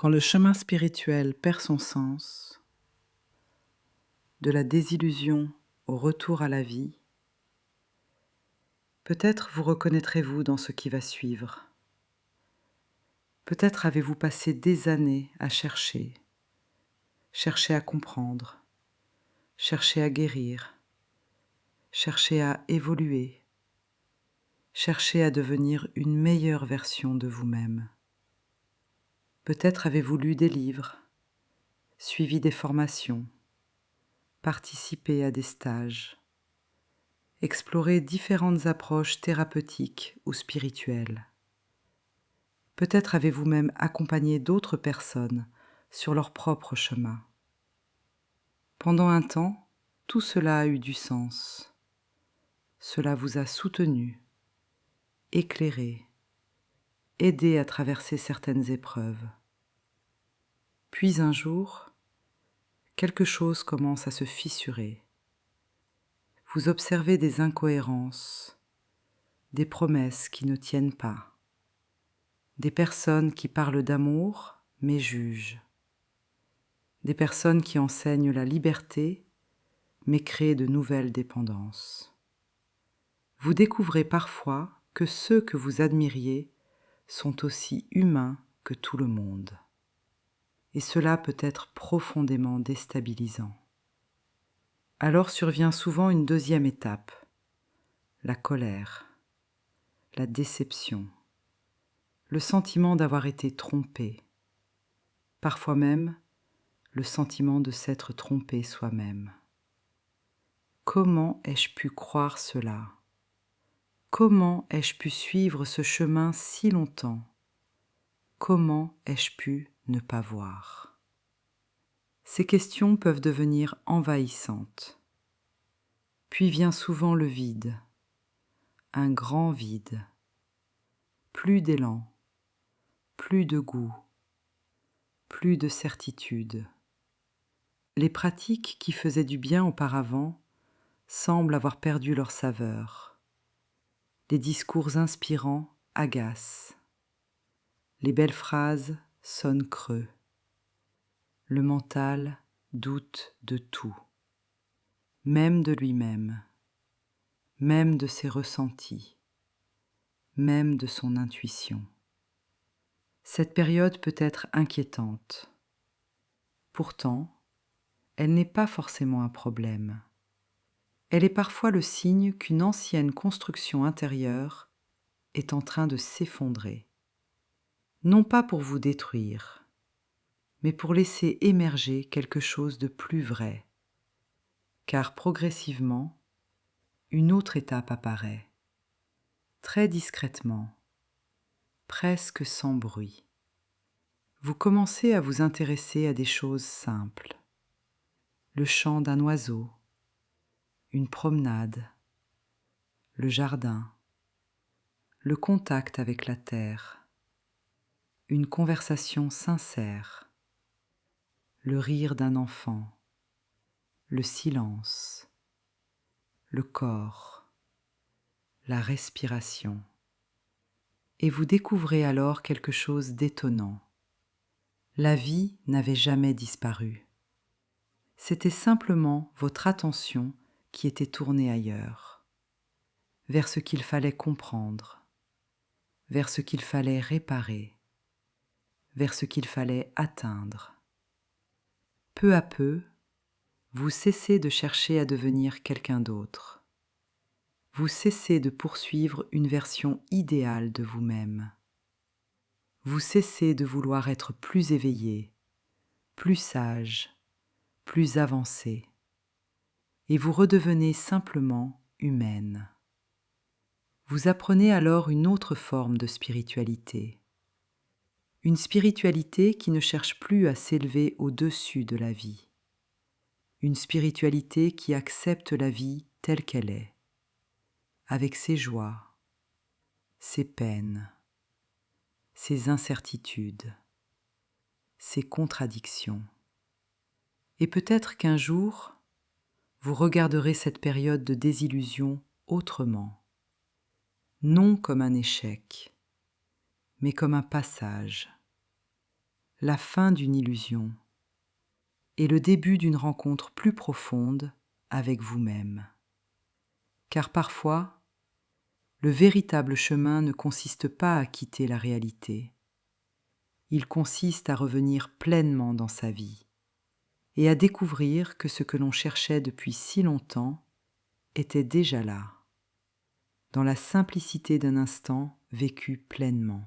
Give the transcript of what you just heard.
Quand le chemin spirituel perd son sens, de la désillusion au retour à la vie, peut-être vous reconnaîtrez-vous dans ce qui va suivre. Peut-être avez-vous passé des années à chercher à comprendre, chercher à guérir, chercher à évoluer, chercher à devenir une meilleure version de vous-même. Peut-être avez-vous lu des livres, suivi des formations, participé à des stages, exploré différentes approches thérapeutiques ou spirituelles. Peut-être avez-vous même accompagné d'autres personnes sur leur propre chemin. Pendant un temps, tout cela a eu du sens. Cela vous a soutenu, éclairé, aidé à traverser certaines épreuves. Puis un jour, quelque chose commence à se fissurer. Vous observez des incohérences, des promesses qui ne tiennent pas, des personnes qui parlent d'amour mais jugent, des personnes qui enseignent la liberté mais créent de nouvelles dépendances. Vous découvrez parfois que ceux que vous admiriez sont aussi humains que tout le monde. Et cela peut être profondément déstabilisant. Alors survient souvent une deuxième étape, la colère, la déception, le sentiment d'avoir été trompé, parfois même le sentiment de s'être trompé soi-même. Comment ai-je pu croire cela ? Comment ai-je pu suivre ce chemin si longtemps ? Comment ai-je pu ne pas voir ? Ces questions peuvent devenir envahissantes. Puis vient souvent le vide, un grand vide. Plus d'élan, plus de goût, plus de certitude. Les pratiques qui faisaient du bien auparavant semblent avoir perdu leur saveur. Les discours inspirants agacent. Les belles phrases sonnent creux. Le mental doute de tout, même de lui-même, même de ses ressentis, même de son intuition. Cette période peut être inquiétante. Pourtant, elle n'est pas forcément un problème. Elle est parfois le signe qu'une ancienne construction intérieure est en train de s'effondrer. Non pas pour vous détruire, mais pour laisser émerger quelque chose de plus vrai. Car progressivement, une autre étape apparaît, très discrètement, presque sans bruit. Vous commencez à vous intéresser à des choses simples. Le chant d'un oiseau, une promenade, le jardin, le contact avec la terre, une conversation sincère, le rire d'un enfant, le silence, le corps, la respiration. Et vous découvrez alors quelque chose d'étonnant. La vie n'avait jamais disparu. C'était simplement votre attention qui était tournée ailleurs, vers ce qu'il fallait comprendre, vers ce qu'il fallait réparer, vers ce qu'il fallait atteindre. Peu à peu, vous cessez de chercher à devenir quelqu'un d'autre. Vous cessez de poursuivre une version idéale de vous-même. Vous cessez de vouloir être plus éveillé, plus sage, plus avancé, et vous redevenez simplement humaine. Vous apprenez alors une autre forme de spiritualité. Une spiritualité qui ne cherche plus à s'élever au-dessus de la vie. Une spiritualité qui accepte la vie telle qu'elle est, avec ses joies, ses peines, ses incertitudes, ses contradictions. Et peut-être qu'un jour, vous regarderez cette période de désillusion autrement, non comme un échec, mais comme un passage. la fin d'une illusion et le début d'une rencontre plus profonde avec vous-même. Car parfois, le véritable chemin ne consiste pas à quitter la réalité. Il consiste à revenir pleinement dans sa vie et à découvrir que ce que l'on cherchait depuis si longtemps était déjà là, dans la simplicité d'un instant vécu pleinement.